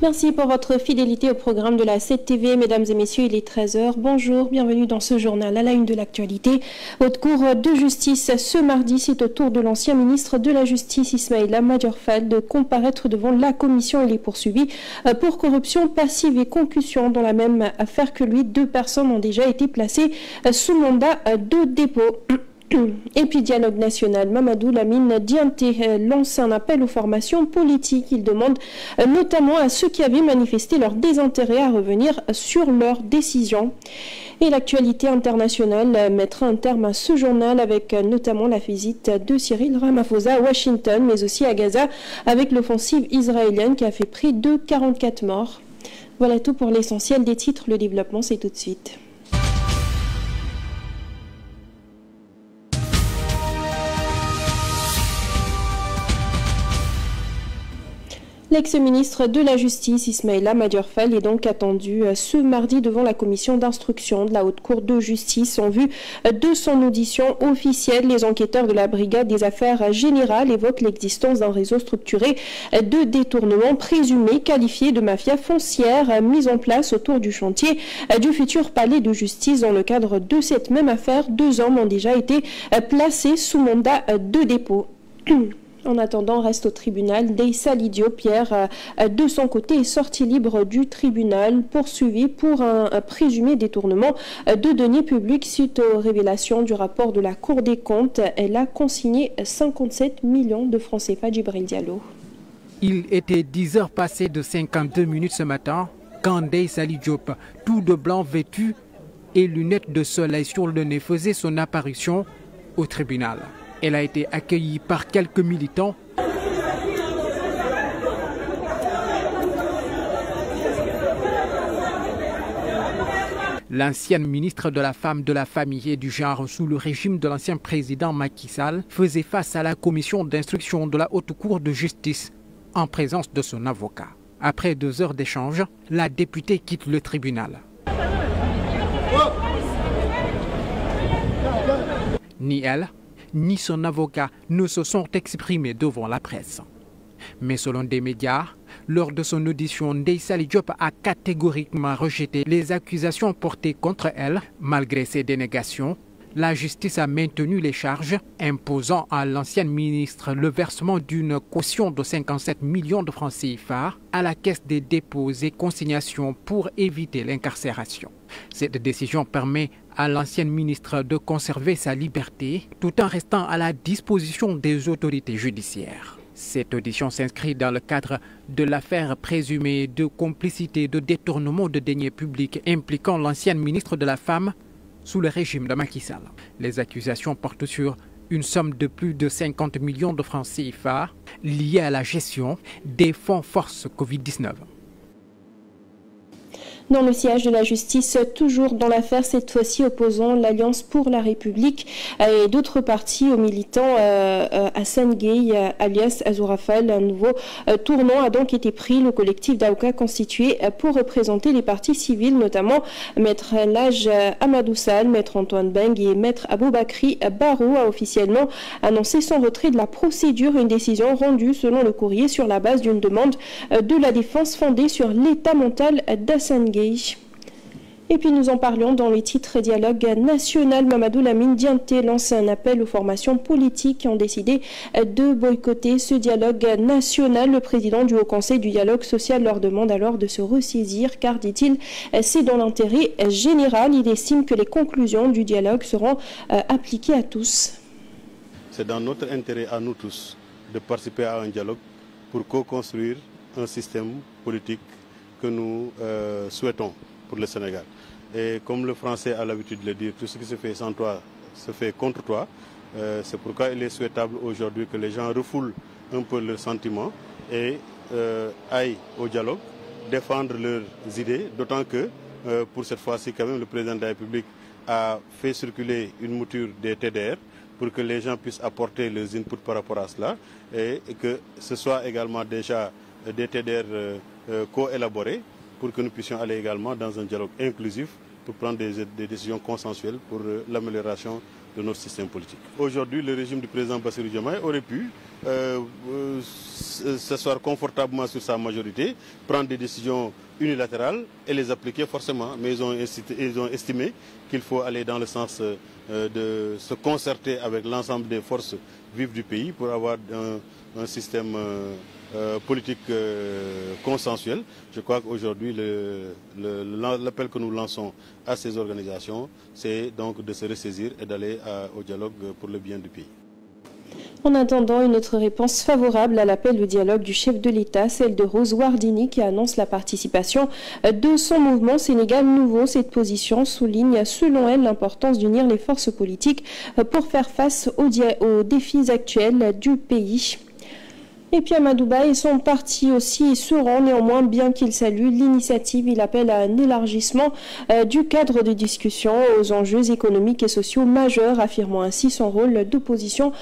Merci pour votre fidélité au programme de la 7TV. Mesdames et messieurs, il est 13h. Bonjour, bienvenue dans ce journal à la une de l'actualité. Haute Cour de justice, ce mardi, c'est au tour de l'ancien ministre de la Justice, Ismaïla Madior Fall, de comparaître devant la commission. Il est poursuivi pour corruption passive et concussion. Dans la même affaire que lui, 2 personnes ont déjà été placées sous mandat de dépôt. Et puis Dialogue National, Mamadou Lamine Dianté lance un appel aux formations politiques. Il demande notamment à ceux qui avaient manifesté leur désintérêt à revenir sur leurs décisions. Et l'actualité internationale mettra un terme à ce journal avec notamment la visite de Cyril Ramaphosa à Washington, mais aussi à Gaza avec l'offensive israélienne qui a fait près de 44 morts. Voilà tout pour l'essentiel des titres. Le développement, c'est tout de suite. L'ex-ministre de la Justice, Ismaïla Madior Fall, est donc attendu ce mardi devant la commission d'instruction de la Haute Cour de justice. En vue de son audition officielle, les enquêteurs de la Brigade des affaires générales évoquent l'existence d'un réseau structuré de détournement présumé qualifié de mafia foncière mis en place autour du chantier du futur palais de justice. Dans le cadre de cette même affaire, 2 hommes ont déjà été placés sous mandat de dépôt. En attendant, reste au tribunal. Deissa Lidio Pierre, de son côté, est sorti libre du tribunal, poursuivi pour un présumé détournement de deniers publics suite aux révélations du rapport de la Cour des comptes. Elle a consigné 57 millions de francs CFA. Djibril Diallo. Il était 10h passées de 52 minutes ce matin quand Deissa Lidio, tout de blanc vêtu et lunettes de soleil sur le nez, faisait son apparition au tribunal. Elle a été accueillie par quelques militants. L'ancienne ministre de la Femme, de la Famille et du Genre sous le régime de l'ancien président Macky Sall faisait face à la commission d'instruction de la Haute Cour de justice en présence de son avocat. Après 2 heures d'échange, la députée quitte le tribunal. Ni elle, ni son avocat ne se sont exprimés devant la presse. Mais selon des médias, lors de son audition, Deissa Lidio a catégoriquement rejeté les accusations portées contre elle. Malgré ces dénégations, la justice a maintenu les charges, imposant à l'ancienne ministre le versement d'une caution de 57 millions de francs CFA à la Caisse des dépôts et consignations pour éviter l'incarcération. Cette décision permet à l'ancienne ministre de conserver sa liberté tout en restant à la disposition des autorités judiciaires. Cette audition s'inscrit dans le cadre de l'affaire présumée de complicité de détournement de deniers publics impliquant l'ancienne ministre de la Femme sous le régime de Macky Sall. Les accusations portent sur une somme de plus de 50 millions de francs CFA liée à la gestion des fonds force Covid-19. Dans le siège de la justice, toujours dans l'affaire, cette fois-ci opposant l'Alliance pour la République et d'autres partis aux militants Hassan Gueye, alias Azourafal. Un nouveau tournant a donc été pris. Le collectif d'avocats constitué pour représenter les partis civils, notamment Maître Laj Amadou Sall, Maître Antoine Beng et Maître Aboubakri Barou, a officiellement annoncé son retrait de la procédure, une décision rendue selon le courrier sur la base d'une demande de la défense fondée sur l'état mental d'Hassan Gueye. Et puis nous en parlions dans le titre Dialogue National. Mamadou Lamine Dianté lance un appel aux formations politiques qui ont décidé de boycotter ce dialogue national. Le président du Haut Conseil du dialogue social leur demande alors de se ressaisir car, dit-il, c'est dans l'intérêt général. Il estime que les conclusions du dialogue seront appliquées à tous. C'est dans notre intérêt à nous tous de participer à un dialogue pour co-construire un système politique que nous souhaitons pour le Sénégal. Et comme le français a l'habitude de le dire, tout ce qui se fait sans toi se fait contre toi. C'est pourquoi il est souhaitable aujourd'hui que les gens refoulent un peu leurs sentiments et aillent au dialogue, défendre leurs idées, d'autant que pour cette fois-ci, quand même, le président de la République a fait circuler une mouture des TDR pour que les gens puissent apporter leurs inputs par rapport à cela et que ce soit également déjà des TDR co-élaborés pour que nous puissions aller également dans un dialogue inclusif pour prendre des décisions consensuelles pour l'amélioration de notre système politique. Aujourd'hui, le régime du président Bassirou Diomaye aurait pu s'asseoir confortablement sur sa majorité, prendre des décisions unilatérales et les appliquer forcément. Mais ils ont estimé qu'il faut aller dans le sens de se concerter avec l'ensemble des forces vives du pays pour avoir un système politique consensuel. Je crois qu'aujourd'hui, l'appel que nous lançons à ces organisations, c'est donc de se ressaisir et d'aller au dialogue pour le bien du pays. En attendant une autre réponse favorable à l'appel au dialogue du chef de l'État, celle de Rose Wardini qui annonce la participation de son mouvement Sénégal Nouveau. Cette position souligne selon elle l'importance d'unir les forces politiques pour faire face aux défis actuels du pays. Et puis Amadouba et son parti aussi seront néanmoins, bien qu'il salue l'initiative, il appelle à un élargissement du cadre de discussion aux enjeux économiques et sociaux majeurs, affirmant ainsi son rôle d'opposition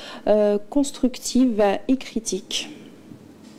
constructive et critique.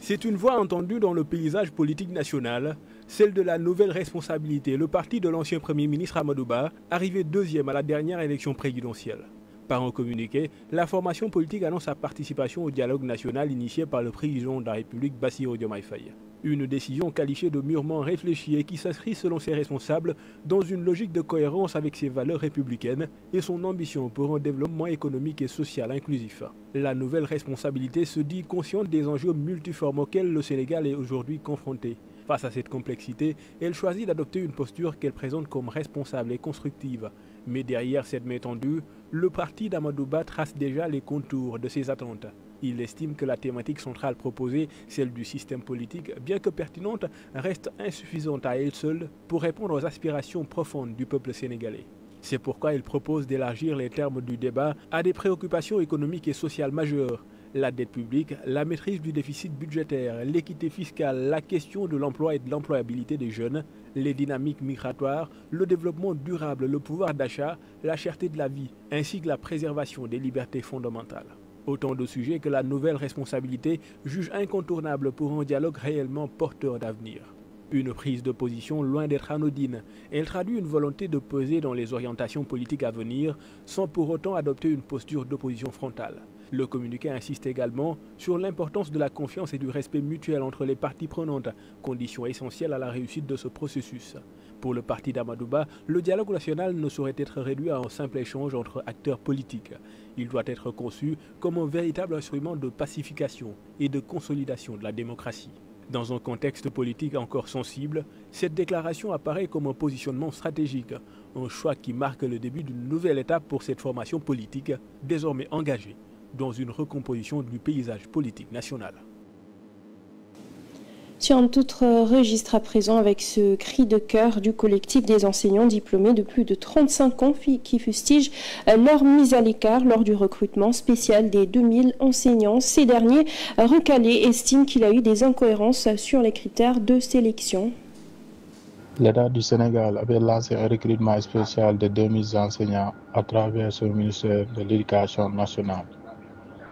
C'est une voix entendue dans le paysage politique national, celle de la nouvelle responsabilité, le parti de l'ancien Premier ministre Amadouba, arrivé deuxième à la dernière élection présidentielle. Par un communiqué, la formation politique annonce sa participation au dialogue national initié par le président de la République Bassirou Diomaye Faye. Une décision qualifiée de mûrement réfléchie et qui s'inscrit selon ses responsables dans une logique de cohérence avec ses valeurs républicaines et son ambition pour un développement économique et social inclusif. La nouvelle responsabilité se dit consciente des enjeux multiformes auxquels le Sénégal est aujourd'hui confronté. Face à cette complexité, elle choisit d'adopter une posture qu'elle présente comme responsable et constructive. Mais derrière cette main tendue, le parti d'Amadouba trace déjà les contours de ses attentes. Il estime que la thématique centrale proposée, celle du système politique, bien que pertinente, reste insuffisante à elle seule pour répondre aux aspirations profondes du peuple sénégalais. C'est pourquoi il propose d'élargir les termes du débat à des préoccupations économiques et sociales majeures. La dette publique, la maîtrise du déficit budgétaire, l'équité fiscale, la question de l'emploi et de l'employabilité des jeunes, les dynamiques migratoires, le développement durable, le pouvoir d'achat, la cherté de la vie, ainsi que la préservation des libertés fondamentales. Autant de sujets que la nouvelle responsabilité juge incontournables pour un dialogue réellement porteur d'avenir. Une prise de position loin d'être anodine, elle traduit une volonté de peser dans les orientations politiques à venir sans pour autant adopter une posture d'opposition frontale. Le communiqué insiste également sur l'importance de la confiance et du respect mutuel entre les parties prenantes, condition essentielle à la réussite de ce processus. Pour le parti d'Amadouba, le dialogue national ne saurait être réduit à un simple échange entre acteurs politiques. Il doit être conçu comme un véritable instrument de pacification et de consolidation de la démocratie. Dans un contexte politique encore sensible, cette déclaration apparaît comme un positionnement stratégique, un choix qui marque le début d'une nouvelle étape pour cette formation politique, désormais engagée dans une recomposition du paysage politique national. Sur un autre registre à présent avec ce cri de cœur du collectif des enseignants diplômés de plus de 35 ans qui fustigent leur mise à l'écart lors du recrutement spécial des 2000 enseignants. Ces derniers, recalés, estiment qu'il y a eu des incohérences sur les critères de sélection. L'État du Sénégal avait lancé un recrutement spécial de 2000 enseignants à travers ce ministère de l'Éducation nationale.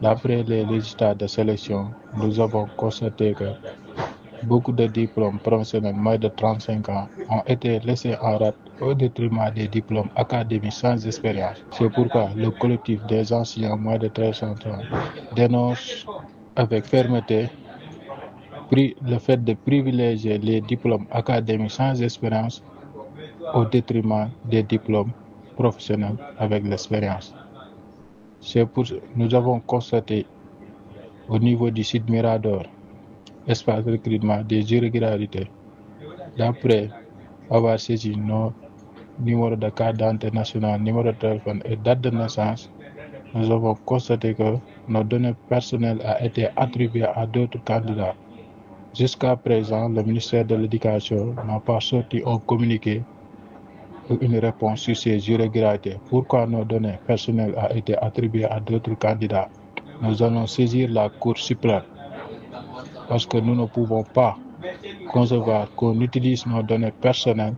D'après les résultats de sélection, nous avons constaté que beaucoup de diplômes professionnels moins de 35 ans ont été laissés en rade au détriment des diplômes académiques sans expérience. C'est pourquoi le collectif des enseignants moins de 35 ans dénonce avec fermeté le fait de privilégier les diplômes académiques sans expérience au détriment des diplômes professionnels avec l'expérience. C'est pour ça que nous avons constaté au niveau du site Mirador, espace de recrutement, des irrégularités. D'après avoir saisi nos numéros de carte d'identité nationale, numéro de téléphone et date de naissance, nous avons constaté que nos données personnelles ont été attribuées à d'autres candidats. Jusqu'à présent, le ministère de l'Éducation n'a pas sorti un communiqué ou une réponse sur ces irrégularités. Pourquoi nos données personnelles ont été attribuées à d'autres candidats? Nous allons saisir la Cour suprême parce que nous ne pouvons pas concevoir qu'on utilise nos données personnelles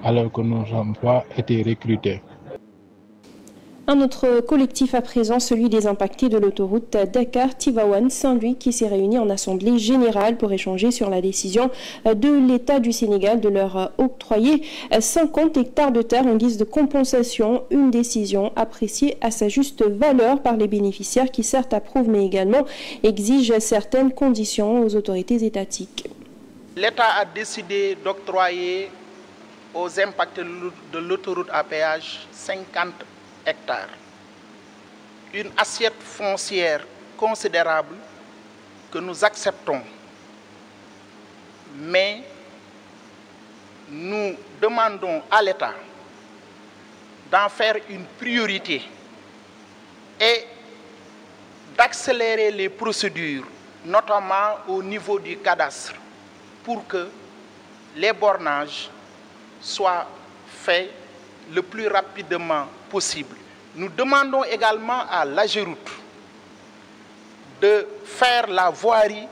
alors que nous n'avons pas été recrutés. Un autre collectif à présent, celui des impactés de l'autoroute Dakar-Tivaouane-Saint-Louis, qui s'est réuni en assemblée générale pour échanger sur la décision de l'État du Sénégal de leur octroyer 50 hectares de terre en guise de compensation, une décision appréciée à sa juste valeur par les bénéficiaires qui certes approuvent mais également exigent certaines conditions aux autorités étatiques. L'État a décidé d'octroyer aux impactés de l'autoroute à péage 50 hectares. Une assiette foncière considérable que nous acceptons. Mais nous demandons à l'État d'en faire une priorité et d'accélérer les procédures, notamment au niveau du cadastre, pour que les bornages soient faits le plus rapidement possible. Nous demandons également à l'AGEROUTE de faire la voirie,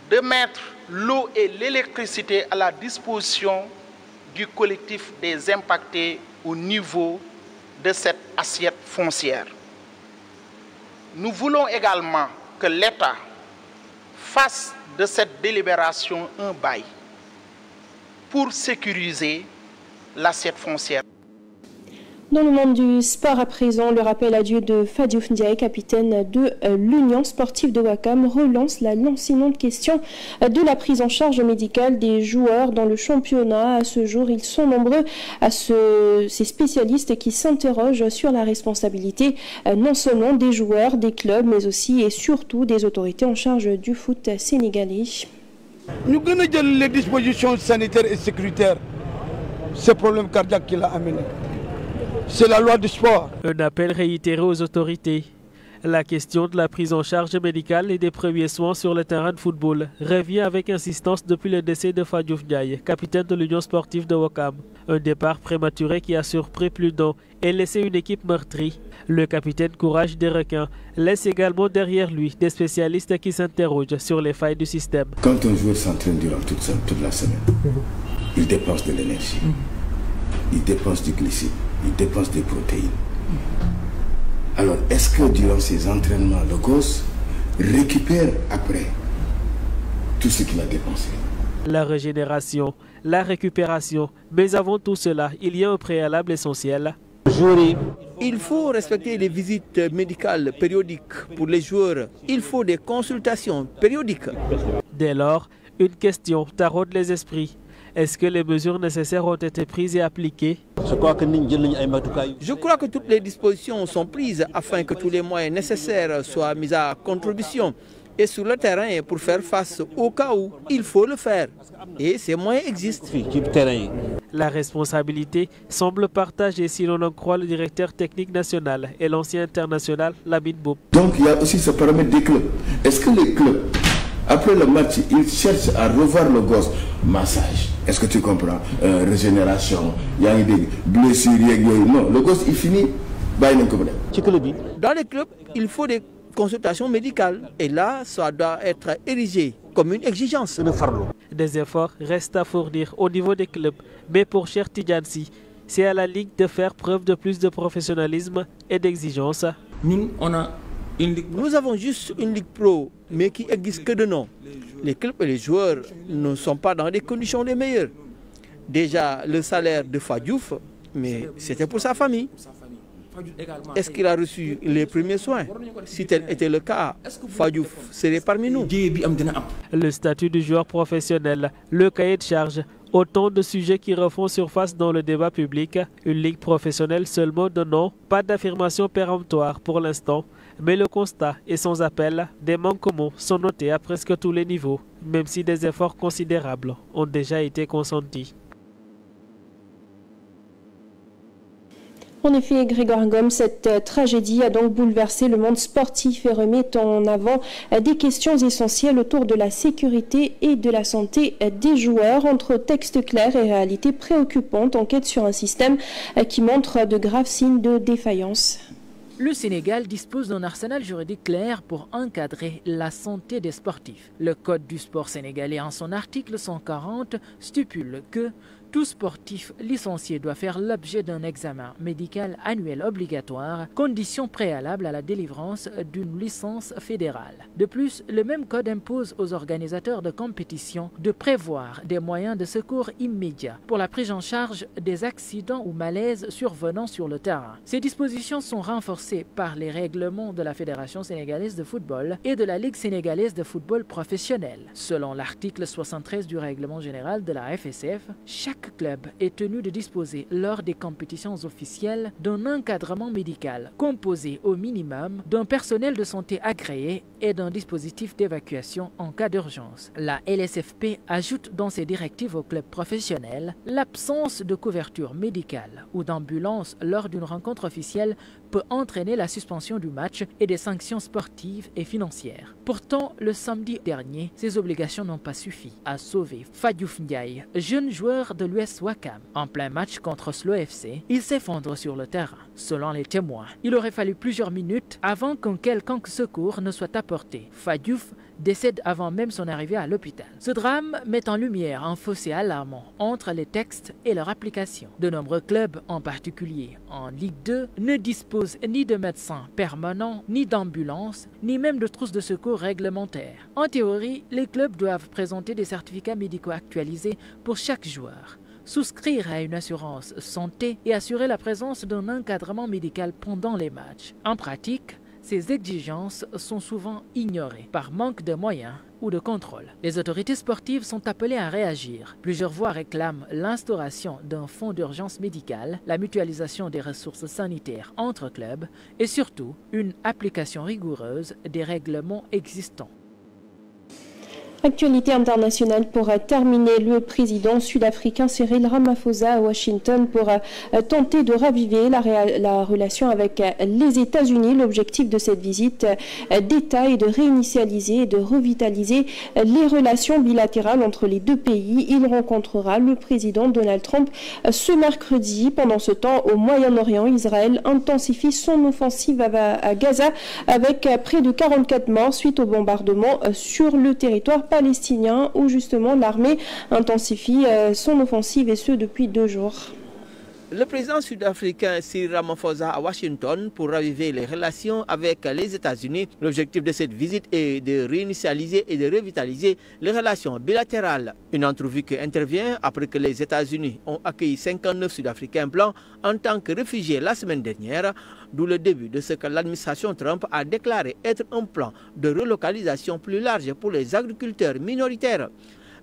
de mettre l'eau et l'électricité à la disposition du collectif des impactés au niveau de cette assiette foncière. Nous voulons également que l'État fasse de cette délibération un bail pour sécuriser l'assiette foncière. Dans le monde du sport à présent, le rappel à Dieu de Fadiouf Ndiaye, capitaine de l'Union sportive de Ouakam, relance la lancinante question de la prise en charge médicale des joueurs dans le championnat. À ce jour, ils sont nombreux ces spécialistes qui s'interrogent sur la responsabilité non seulement des joueurs, des clubs, mais aussi et surtout des autorités en charge du foot sénégalais. Nous connaissons les dispositions sanitaires et sécuritaires, ce problème cardiaque qu'il a amené. C'est la loi du sport. Un appel réitéré aux autorités. La question de la prise en charge médicale et des premiers soins sur le terrain de football revient avec insistance depuis le décès de Fadiouf Ndiaye, capitaine de l'Union sportive de Ouakam. Un départ prématuré qui a surpris plus d'un et laissé une équipe meurtrie. Le capitaine Courage des Requins laisse également derrière lui des spécialistes qui s'interrogent sur les failles du système. Quand un joueur s'entraîne durant toute la semaine, il dépense de l'énergie, il dépense du glucide, il dépense des protéines. Alors, est-ce que durant ces entraînements, le gosse récupère après tout ce qu'il a dépensé? La régénération, la récupération, mais avant tout cela, il y a un préalable essentiel. Il faut respecter les visites médicales périodiques pour les joueurs. Il faut des consultations périodiques. Dès lors, une question taraude les esprits. Est-ce que les mesures nécessaires ont été prises et appliquées? Je crois que toutes les dispositions sont prises afin que tous les moyens nécessaires soient mis à contribution. Et sur le terrain, pour faire face au cas où, il faut le faire. Et ces moyens existent. La responsabilité semble partagée si l'on en croit le directeur technique national et l'ancien international Lamine Boub. Donc il y a aussi ce paramètre des clubs. Est-ce que les clubs, après le match, ils cherchent à revoir le gosse? Massage, est-ce que tu comprends? Régénération, il y a des blessures, non, le gosse il finit. Dans les clubs, il faut des consultations médicales. Et là, ça doit être érigé comme une exigence. Des efforts restent à fournir au niveau des clubs. Mais pour Cheikh Tidiane Sy, c'est à la Ligue de faire preuve de plus de professionnalisme et d'exigence. Nous avons juste une Ligue Pro, mais qui n'existe que de nom. Les clubs et les joueurs ne sont pas dans des conditions les meilleures. Déjà, le salaire de Fadiouf, mais c'était pour sa famille. Est-ce qu'il a reçu les premiers soins? Si tel était le cas, Fadiouf serait parmi nous. Le statut du joueur professionnel, le cahier de charge, autant de sujets qui refont surface dans le débat public. Une ligue professionnelle seulement de nom, pas d'affirmation péremptoire pour l'instant. Mais le constat est sans appel, des manquements sont notés à presque tous les niveaux, même si des efforts considérables ont déjà été consentis. En effet, Grégoire Gomme, cette tragédie a donc bouleversé le monde sportif et remet en avant des questions essentielles autour de la sécurité et de la santé des joueurs. Entre textes clairs et réalités préoccupantes, enquête sur un système qui montre de graves signes de défaillance. Le Sénégal dispose d'un arsenal juridique clair pour encadrer la santé des sportifs. Le Code du sport sénégalais, en son article 140, stipule que Tout sportif licencié doit faire l'objet d'un examen médical annuel obligatoire, condition préalable à la délivrance d'une licence fédérale. De plus, le même code impose aux organisateurs de compétition de prévoir des moyens de secours immédiats pour la prise en charge des accidents ou malaises survenant sur le terrain. Ces dispositions sont renforcées par les règlements de la Fédération sénégalaise de football et de la Ligue sénégalaise de football professionnel. Selon l'article 73 du règlement général de la FSF, chaque club est tenu de disposer lors des compétitions officielles d'un encadrement médical composé au minimum d'un personnel de santé agréé et d'un dispositif d'évacuation en cas d'urgence. La LSFP ajoute dans ses directives aux clubs professionnels l'absence de couverture médicale ou d'ambulance lors d'une rencontre officielle peut entraîner la suspension du match et des sanctions sportives et financières. Pourtant, le samedi dernier, ces obligations n'ont pas suffi à sauver Fadiouf Ndiaye, jeune joueur de l'US Ouakam. En plein match contre Oslo FC, il s'effondre sur le terrain. Selon les témoins, il aurait fallu plusieurs minutes avant qu'un quelconque secours ne soit apporté. Fadiouf décède avant même son arrivée à l'hôpital. Ce drame met en lumière un fossé alarmant entre les textes et leur application. De nombreux clubs, en particulier en Ligue 2, ne disposent ni de médecins permanents, ni d'ambulances, ni même de trousses de secours réglementaires. En théorie, les clubs doivent présenter des certificats médicaux actualisés pour chaque joueur, souscrire à une assurance santé et assurer la présence d'un encadrement médical pendant les matchs. En pratique, ces exigences sont souvent ignorées par manque de moyens ou de contrôle. Les autorités sportives sont appelées à réagir. Plusieurs voix réclament l'instauration d'un fonds d'urgence médicale, la mutualisation des ressources sanitaires entre clubs et surtout une application rigoureuse des règlements existants. Actualité internationale pour terminer, le président sud-africain Cyril Ramaphosa à Washington pour tenter de raviver la relation avec les États-Unis. L'objectif de cette visite d'État est de réinitialiser et de revitaliser les relations bilatérales entre les deux pays. Il rencontrera le président Donald Trump ce mercredi. Pendant ce temps, au Moyen-Orient, Israël intensifie son offensive à Gaza avec près de 44 morts suite au bombardement sur le territoire palestinien où justement l'armée intensifie son offensive et ce depuis 2 jours. Le président sud-africain Cyril Ramaphosa à Washington pour raviver les relations avec les États-Unis. L'objectif de cette visite est de réinitialiser et de revitaliser les relations bilatérales. Une entrevue qui intervient après que les États-Unis ont accueilli 59 Sud-Africains blancs en tant que réfugiés la semaine dernière, d'où le début de ce que l'administration Trump a déclaré être un plan de relocalisation plus large pour les agriculteurs minoritaires.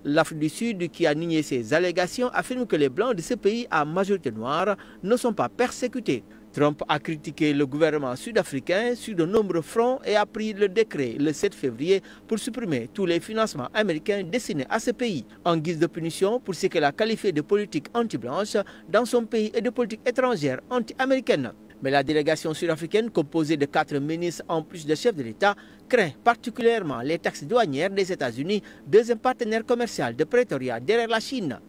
L'Afrique du Sud, qui a nié ces allégations, affirme que les Blancs de ce pays à majorité noire ne sont pas persécutés. Trump a critiqué le gouvernement sud-africain sur de nombreux fronts et a pris le décret le 7 février pour supprimer tous les financements américains destinés à ce pays, en guise de punition pour ce qu'elle a qualifié de politique anti-blanche dans son pays et de politique étrangère anti-américaine. Mais la délégation sud-africaine, composée de 4 ministres en plus de chefs de l'État, craint particulièrement les taxes douanières des États-Unis, deuxième partenaire commercial de Pretoria derrière la Chine.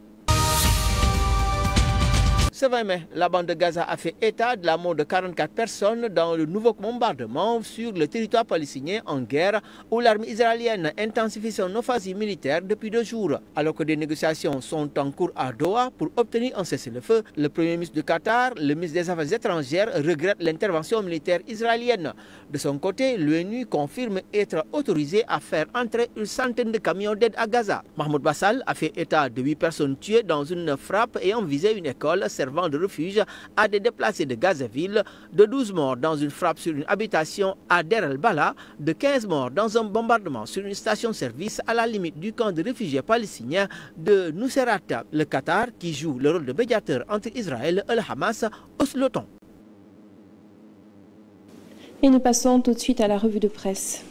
Ce 20 mai, la bande de Gaza a fait état de la mort de 44 personnes dans le nouveau bombardement sur le territoire palestinien en guerre où l'armée israélienne intensifie son offensive militaire depuis 2 jours. Alors que des négociations sont en cours à Doha pour obtenir un cessez-le-feu, le premier ministre du Qatar, le ministre des Affaires étrangères, regrette l'intervention militaire israélienne. De son côté, l'ONU confirme être autorisé à faire entrer une centaine de camions d'aide à Gaza. Mahmoud Bassal a fait état de 8 personnes tuées dans une frappe ayant visé une école servant de refuge à des déplacés de Gazaville, de 12 morts dans une frappe sur une habitation à Der el-Bala, de 15 morts dans un bombardement sur une station-service à la limite du camp de réfugiés palestiniens de Nuseirat. Le Qatar, qui joue le rôle de médiateur entre Israël et le Hamas, hausse le ton. Et nous passons tout de suite à la revue de presse.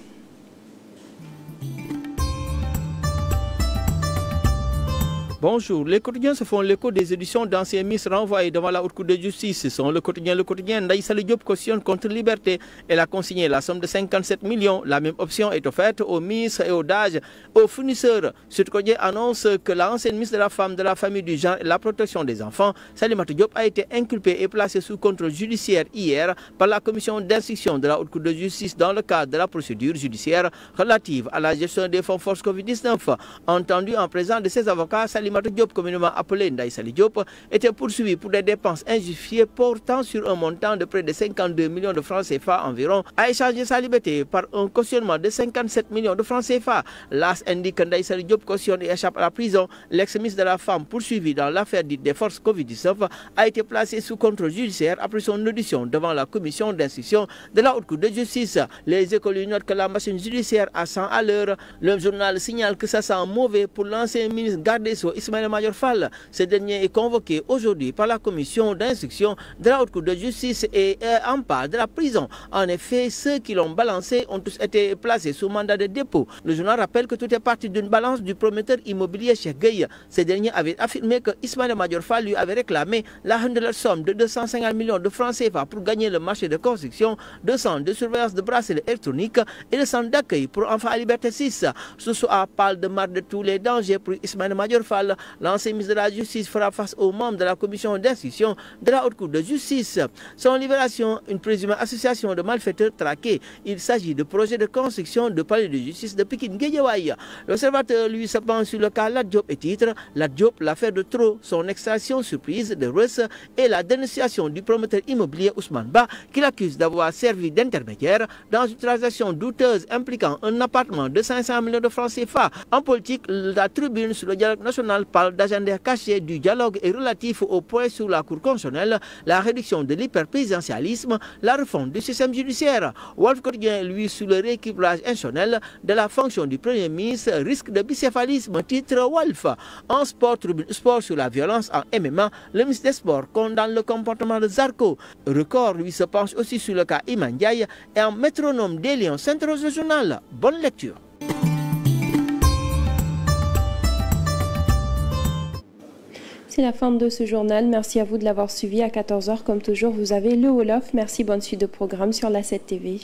Bonjour, les quotidiens se font l'écho des éditions d'anciens ministres renvoyés devant la haute cour de justice. Ce sont le quotidien Ndaï Saly Diop cautionne contre Liberté. Elle a consigné la somme de 57 millions. La même option est offerte aux ministres et aux DAGE, aux fournisseurs. Ce quotidien annonce que l'ancienne ministre de la Femme, de la Famille, du Genre et de la Protection des Enfants, Salimata Diop, a été inculpée et placée sous contrôle judiciaire hier par la commission d'instruction de la haute cour de justice dans le cadre de la procédure judiciaire relative à la gestion des fonds force Covid-19. Entendu en présence de ses avocats, Salimata Salimata Diop, communément appelé Ndaye Sali Diop, était poursuivi pour des dépenses injustifiées portant sur un montant de près de 52 millions de francs CFA environ, a échangé sa liberté par un cautionnement de 57 millions de francs CFA. L'AS indique que Ndaye Sali Diop cautionne et échappe à la prison. L'ex-ministre de la Femme, poursuivi dans l'affaire dite des forces Covid-19, a été placé sous contrôle judiciaire après son audition devant la commission d'instruction de la Haute Cour de justice. Les écoles notent que la machine judiciaire a 100 à l'heure. Le journal signale que ça sent mauvais pour l'ancien ministre garde des Sceaux Ismaïla Madior Fall. Ce dernier est convoqué aujourd'hui par la commission d'instruction de la Haute Cour de justice et en part de la prison. En effet, ceux qui l'ont balancé ont tous été placés sous mandat de dépôt. Le journal rappelle que tout est parti d'une balance du promoteur immobilier Cheikh Gueye. Ce dernier avait affirmé que Ismaïla Madior Fall lui avait réclamé la somme de 250 millions de francs CFA pour gagner le marché de construction, 200 de surveillance de bracelets électroniques et le centre d'accueil pour enfants à Liberté 6. Ce soir parle de marre de tous les dangers pour Ismaïla Madior Fall. L'ancien ministre de la Justice fera face aux membres de la commission d'instruction de la Haute Cour de justice. Son libération, une présumée association de malfaiteurs traqués. Il s'agit de projets de construction de palais de justice de Pikine-Guédiawaye. L'observateur, lui, se penche sur le cas Lat Diop et titre Lat Diop, l'affaire de trop, son extraction surprise de Russe et la dénonciation du promoteur immobilier Ousmane Ba, qu'il accuse d'avoir servi d'intermédiaire dans une transaction douteuse impliquant un appartement de 500 millions de francs CFA. En politique, la tribune sur le dialogue national parle d'agenda caché du dialogue et relatif au point sur la Cour constitutionnelle, la réduction de l'hyperprésidentialisme, la refonte du système judiciaire. Wolf Quotidien, lui, sur le rééquilibrage institutionnel de la fonction du Premier ministre, risque de bicéphalisme, titre Wolf. En sport, tribune sport sur la violence en MMA, le ministre des Sports condamne le comportement de Zarco. Record, lui, se penche aussi sur le cas Iman Ndiaye et en métronome des Lions s'interroge le journal. Bonne lecture. C'est la fin de ce journal. Merci à vous de l'avoir suivi. À 14h, comme toujours, vous avez le Wolof. Merci, bonne suite de programme sur la 7 TV.